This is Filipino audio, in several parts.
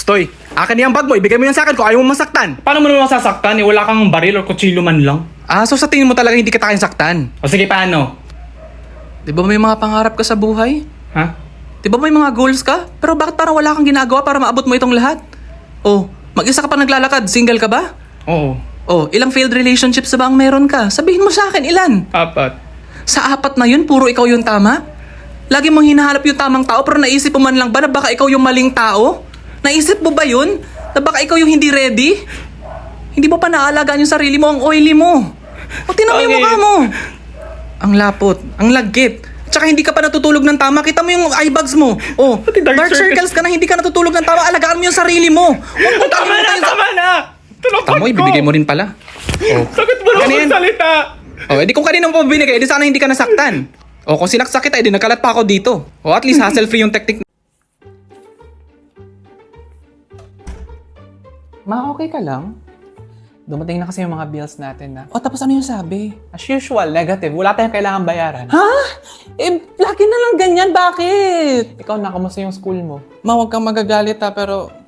Stoy, akin yung bag mo. Ibigay mo yan sa akin kung ayaw mo masaktan. Paano mo naman masasaktan? Wala kang baril or kutsilyo man lang. So sa tingin mo talaga hindi kita kayang saktan? O sige, paano? Di ba may mga pangarap ka sa buhay? Ha? Di ba may mga goals ka? Pero bakit parang wala kang ginagawa para maabot mo itong lahat? Mag-isa ka pa naglalakad. Single ka ba? Oo. Ilang failed relationships na ba ang meron ka? Sabihin mo sa akin, ilan? 4. Sa 4 na yun, puro ikaw yung tama? Lagi mong hinahanap yung tamang tao pero naisip mo man lang ba na baka ikaw yung maling tao? Naisip mo ba yun? Na baka ikaw yung hindi ready? Hindi mo pa naaalagaan yung sarili mo, ang oily mo. Tinan mo yung mukha mo. Ang lapot, ang lagkit. Tsaka hindi ka pa natutulog ng tama. Kita mo yung eye bags mo. Pati dark circles ka na, hindi ka natutulog ng tama. Alagaan mo yung sarili mo. Tama na! Tulog Tamo, ibibigay mo rin pala. Sakit mo naman magsalita! Edi kung kanina mo binigay, edi sana hindi ka nasaktan. Kung sinaksak kita, edi nagkalat pa ako dito. At least hassle-free yung technique. Okay ka lang? Dumating na kasi yung mga bills natin na. Tapos ano yung sabi? As usual, negative. Wala tayong kailangan bayaran. Ha? Lagi na lang ganyan. Bakit? Ikaw na, kamusta yung school mo? Huwag kang magagalit pero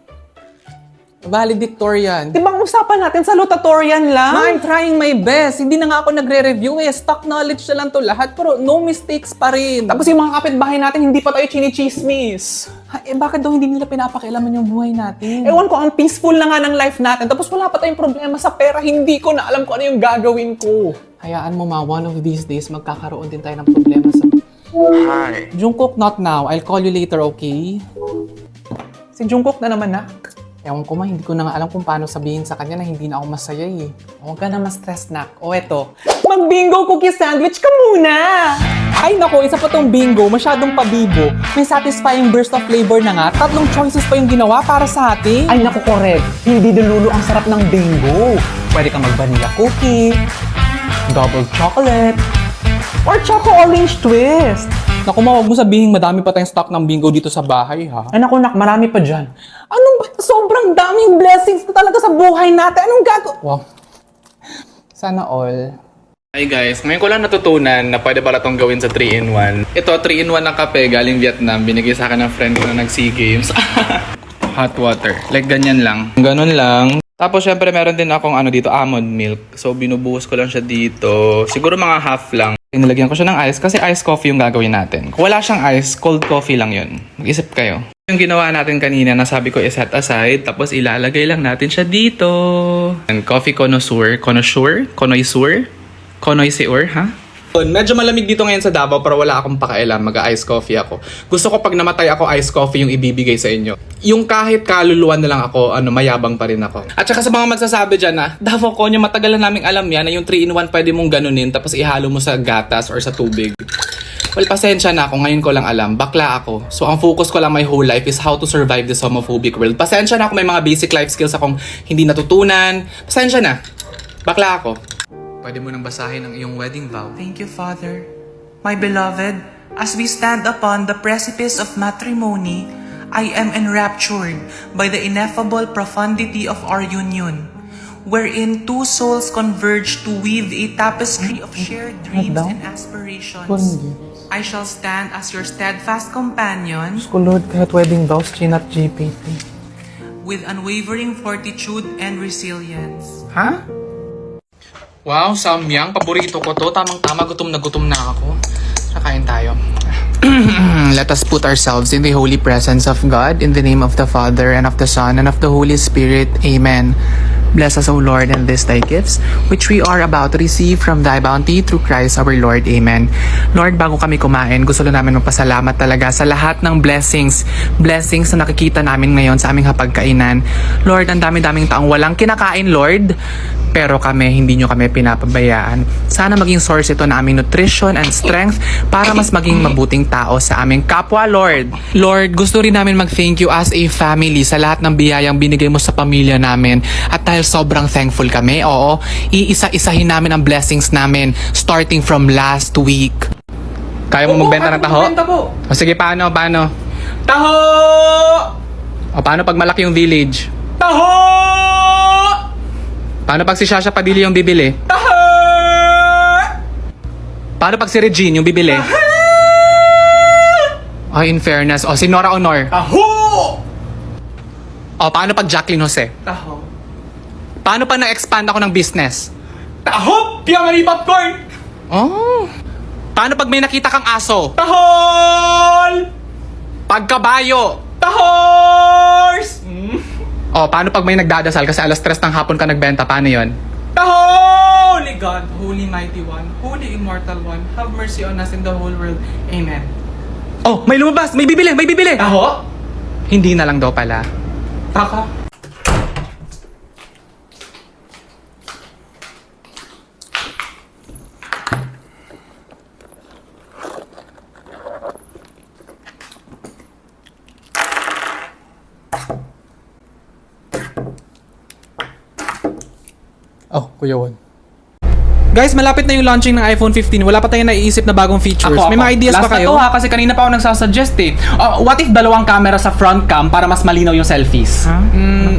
valedictorian. Di ba ang usapan natin salutatorian lang? I'm trying my best. Hindi na nga ako nagre-review Stock knowledge na lang to lahat pero no mistakes pa rin. Tapos yung mga kapitbahay natin, hindi pa tayo chinichismis. Bakit daw hindi nila pinapakialaman yung buhay natin? Ewan ko, ang peaceful na nga ng life natin. Tapos wala pa tayong problema sa pera. Hindi ko na alam kung ano yung gagawin ko. Hayaan mo one of these days magkakaroon din tayo ng problema sa... Hi. Jungkook, not now. I'll call you later, okay? Si Jungkook na naman na. Ewan ko hindi ko na nga alam kung paano sabihin sa kanya na hindi na ako masaya eh. Huwag ka na ma-stress, nak. Eto. Mag-bingo cookie sandwich ka muna! Ay nako, isa pa tong bingo, masyadong pabibo. May satisfying burst of flavor na nga, 3 choices pa yung ginawa para sa atin. Ay, naku, correct. Hindi dululo ang sarap ng bingo. Pwede kang mag-vanilla cookie, double chocolate, or choco orange twist. Naku, huwag mo sabihin madami pa tayong stock ng bingo dito sa bahay ha. Ay, naku, nak, marami pa dyan. Ano ba? Sobrang daming blessings na talaga sa buhay natin. Anong Wow. Sana all. Hi guys, ngayon ko lang natutunan na pwede pala itong gawin sa 3-in-1. Ito, 3-in-1 ng kape galing Vietnam. Binigay sa akin ng friend ko na nag-SEA Games. Hot water. Like ganyan lang. Ganon lang. Tapos syempre meron din akong dito, almond milk. So binubuhos ko lang siya dito. Siguro mga half lang. Nilagyan ko siya ng ice kasi iced coffee yung gagawin natin. Kung wala siyang ice, cold coffee lang yun. Mag-isip kayo. Yung ginawa natin kanina na sabi ko i-set aside, tapos ilalagay lang natin siya dito. And coffee connoisseur, ha? Medyo malamig dito ngayon sa Davao pero wala akong pakialam, mag-ice coffee ako. Gusto ko pag namatay ako, ice coffee yung ibibigay sa inyo. Yung kahit kaluluwan na lang ako, mayabang pa rin ako. At saka sa mga magsasabi dyan Davao Konyo, matagal na naming alam yan na yung 3-in-1 pwede mong ganunin tapos ihalo mo sa gatas or sa tubig. Well, pasensya na ako, ngayon ko lang alam. Bakla ako. So, ang focus ko lang my whole life is how to survive this homophobic world. Pasensya na ako, may mga basic life skills akong hindi natutunan. Pasensya na. Bakla ako. Pwede mo nang basahin ang iyong wedding vow. Thank you, Father. My beloved, as we stand upon the precipice of matrimony, I am enraptured by the ineffable profundity of our union, wherein two souls converge to weave a tapestry of shared dreams and aspirations. I shall stand as your steadfast companion Lord, kahit wedding vows, chinat GPT. with unwavering fortitude and resilience. Ha? Wow, samyang. Paborito ko to. Tamang-tama, gutom na ako. Kakain tayo. Let us put ourselves in the holy presence of God, in the name of the Father, and of the Son, and of the Holy Spirit. Amen. Bless us, O Lord, and this thy gifts, which we are about to receive from thy bounty through Christ our Lord. Amen. Lord, bago kami kumain, gusto lang namin magpasalamat talaga sa lahat ng blessings na nakikita namin ngayon sa aming hapagkainan. Lord, ang dami-daming taong walang kinakain, Lord. Pero hindi nyo kami pinapabayaan. Sana maging source ito na aming nutrition and strength para mas maging mabuting tao sa aming kapwa, Lord. Lord, gusto rin namin mag-thank you as a family sa lahat ng biyayang binigay mo sa pamilya namin. At dahil sobrang thankful kami, iisa-isahin namin ang blessings namin starting from last week. Kaya mo magbenta ng taho? Magbenta po. Sige, paano? Taho! Paano pag malaki yung village? Taho! Paano pag si Shasha Padilla yung bibili? Taho! Paano pag si Regine yung bibili? Ay, in fairness. Si Nora Honor. Taho! O, paano pag Jacqueline Jose? Taho. Paano pag na-expand ako ng business? Taho! Piyamani popcorn! Oh. Paano pag may nakita kang aso? Tahol! Pagkabayo? Tahors! O, paano pag may nagdadasal kasi alas 3 ng hapon ka nagbenta? Paano yon? Taho! Holy God, Holy Mighty One, Holy Immortal One, have mercy on us in the whole world. Amen. Oh, may lumabas! May bibili! May bibili! Taho? Hindi na lang daw pala. Taka. Oh, Kuya Won. Guys, malapit na yung launching ng iPhone 15. Wala pa tayong naiisip na bagong features. May mga ideas Last pa kayo? na to ha, kasi kanina pa ako nagsasuggest eh. What if dalawang camera sa front cam para mas malinaw yung selfies?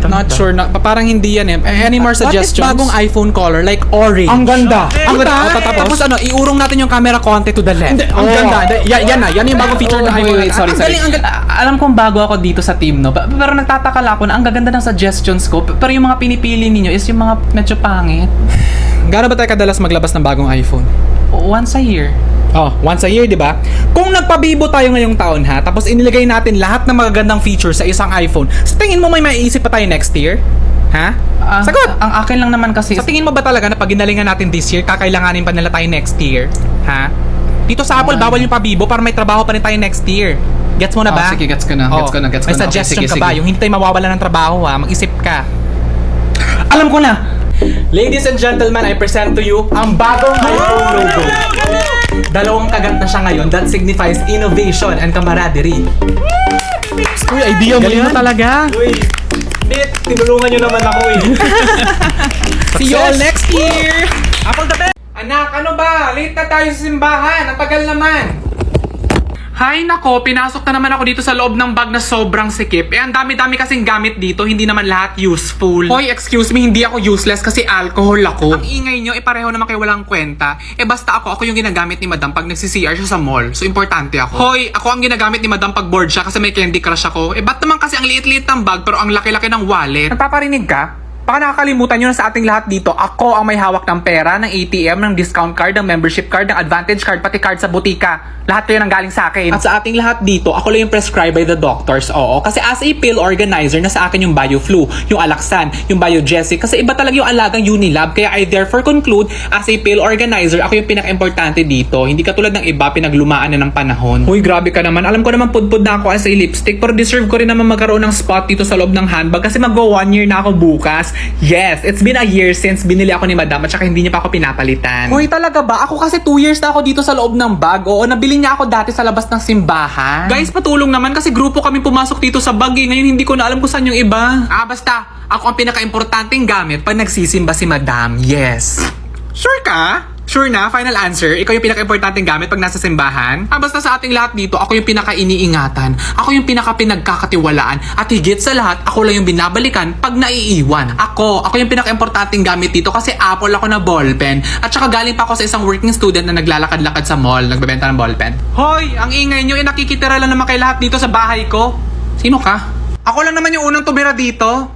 Not sure. Parang hindi yan eh. Any more suggestions? What if bagong iPhone color? Like orange? Ang ganda! Ang ganda! Tapos ano, iurong natin yung camera konti to the left. Ang ganda! Yan na, yan yung bagong feature ng iPhone. Wait, sorry. Alam kong bago ako dito sa team, no? Pero nagtataka lang ako na ang gaganda ng suggestions ko. Pero yung mga pinipili ninyo is yung mga medyo pangit. Gano'n ba tayo kadalas maglabas ng bagong iPhone? Once a year. Oh, once a year, di ba? Kung nagpabibo tayo ngayong taon ha, tapos inilagay natin lahat ng magagandang features sa isang iPhone, sa tingin mo may maiisip pa tayo next year? Ha? Sagot! Ang akin lang naman kasi... Sa tingin mo ba talaga na pag ginalingan natin this year, kakailanganin pa nila tayo next year? Ha? Dito sa Apple, bawal yung pabibo para may trabaho pa rin tayo next year. Gets mo na ba? Sige, gets ko na. Oh, Gets ko na. may suggestion ka ba? Yung hindi tayo mawawala ng trabaho ha, mag-isip ka. Alam ko na! Ladies and gentlemen, I present to you ang bagong iPhone logo. Dalawang kagat na siya ngayon. That signifies innovation and camaraderie. Uy, idea mo yan. Talaga. Uy, tinulungan nyo naman ako eh. See you all next year! Apple the best! Anak, ano ba? Late na tayo sa simbahan. Ang tagal naman. Hay nako, pinasok na naman ako dito sa loob ng bag na sobrang sikip. Ang dami-dami kasing gamit dito, hindi naman lahat useful. Hoy, excuse me, hindi ako useless kasi alcohol ako. Ang ingay nyo, pareho naman kayo walang kwenta. Basta ako yung ginagamit ni Madam pag nagsi-CR siya sa mall. So, importante ako. Hoy, ako ang ginagamit ni Madam pag bored siya kasi may Candy Crush ako. Ba't naman kasi ang liit-liit ng bag pero ang laki-laki ng wallet? Nagpaparinig ka? Baka nakakalimutan nyo na sa ating lahat dito, ako ang may hawak ng pera, ng ATM, ng discount card, ng membership card, ng advantage card, pati card sa butika. Lahat kayo nang galing sa akin. At sa ating lahat dito, ako lang yung prescribed by the doctors, oo. Kasi as a pill organizer, nasa akin yung BioFlu, yung Alaxan, yung BioJessic. Kasi iba talaga yung alagang Unilab. Kaya I therefore conclude, as a pill organizer, ako yung pinaka-importante dito. Hindi katulad ng iba, pinaglumaan na ng panahon. Huy, grabe ka naman. Alam ko naman pudpud na ako as a lipstick, pero deserve ko rin naman magkaroon ng spot dito sa loob ng handbag kasi mag-1 year na ako bukas. Yes, it's been a year since binili ako ni Madam at saka hindi niya pa ako pinapalitan. Hoy, talaga ba? Ako kasi 2 years na ako dito sa loob ng bag. Oo, nabili niya ako dati sa labas ng simbahan. Guys, patulong naman kasi grupo kami pumasok dito sa bag eh. Ngayon hindi ko na alam kung saan yung iba. Basta, ako ang pinaka-importanting gamit pag nagsisimba si Madam. Yes. Sure ka? Sure na? Final answer? Ikaw yung pinaka-importanting gamit pag nasa simbahan? Basta sa ating lahat dito, ako yung pinaka-iniingatan. Ako yung pinaka-pinagkakatiwalaan. At higit sa lahat, ako lang yung binabalikan pag naiiwan. Ako yung pinaka-importanting gamit dito kasi Apple ako na ballpen. At saka galing pa ako sa isang working student na naglalakad-lakad sa mall, nagbebenta ng ballpen. Hoy! Ang ingay nyo, nakikitira lang naman kay lahat dito sa bahay ko. Sino ka? Ako lang naman yung unang tumira dito.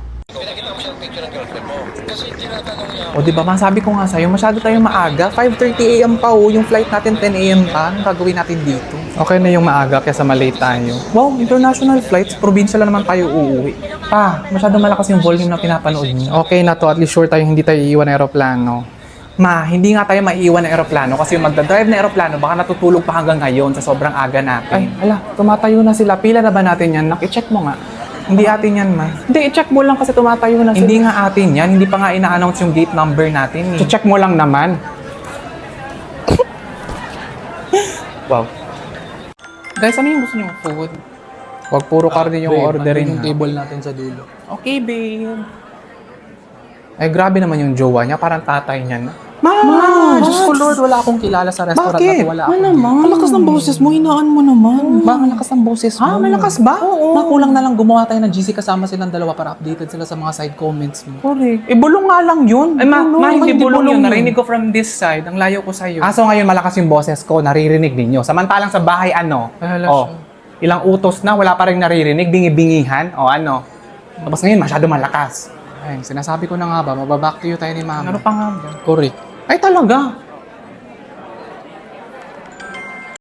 O diba, masabi ko nga sa'yo, masyado tayong maaga. 5:30 AM pa yung flight natin 10 AM pa. Anong gagawin natin dito? Okay na yung maaga kaysa malate tayo. Wow, international flights, probinsya lang naman tayo uuwi. Masyado malakas yung volume na pinapanood niyo. Okay na to, at least sure tayo hindi tayo iiwan ng aeroplano. Hindi nga tayo maiiwan ng aeroplano kasi yung magdadrive na aeroplano baka natutulog pa hanggang ngayon sa sobrang aga natin. Tumatayo na sila. Pila na ba natin yan? Naki-check mo nga. Hindi atin yan, ma. Hindi, i-check mo lang kasi tumatayo na sila. Hindi nga atin yan. Hindi pa nga ina-announce yung gate number natin. I-check mo lang naman. Wow. Guys, ano yung gusto niyong food? Huwag puro karne yung orderin. Yung table natin sa dulo. Okay, babe. Ay, grabe naman yung jowa niya. Parang tatay niya na. Diyos ko Lord, wala akong kilala sa restaurant na to. Wala akong. Ang lakas ng boses mo, hinaan mo naman. Ang lakas ng boses mo. malakas ba? Oo. Nakulang na lang gumawa tayo ng GC kasama silang dalawa para updated sila sa mga side comments mo. Correct. Bulong nga lang yun. Hindi bulong yun. Narinig ko from this side. Ang layo ko sa'yo. So ngayon malakas yung boses ko, naririnig ninyo. Samantalang sa bahay, ano? Ay, hala siya. Ilang utos na, wala pa rin naririnig, bingi-bingihan. Ano? Tapos ngayon, masyado malakas. Ay, sinasabi ko na nga ba, mababack to you tayo ni mama. Ano pa nga ba? Correct. Ay talaga?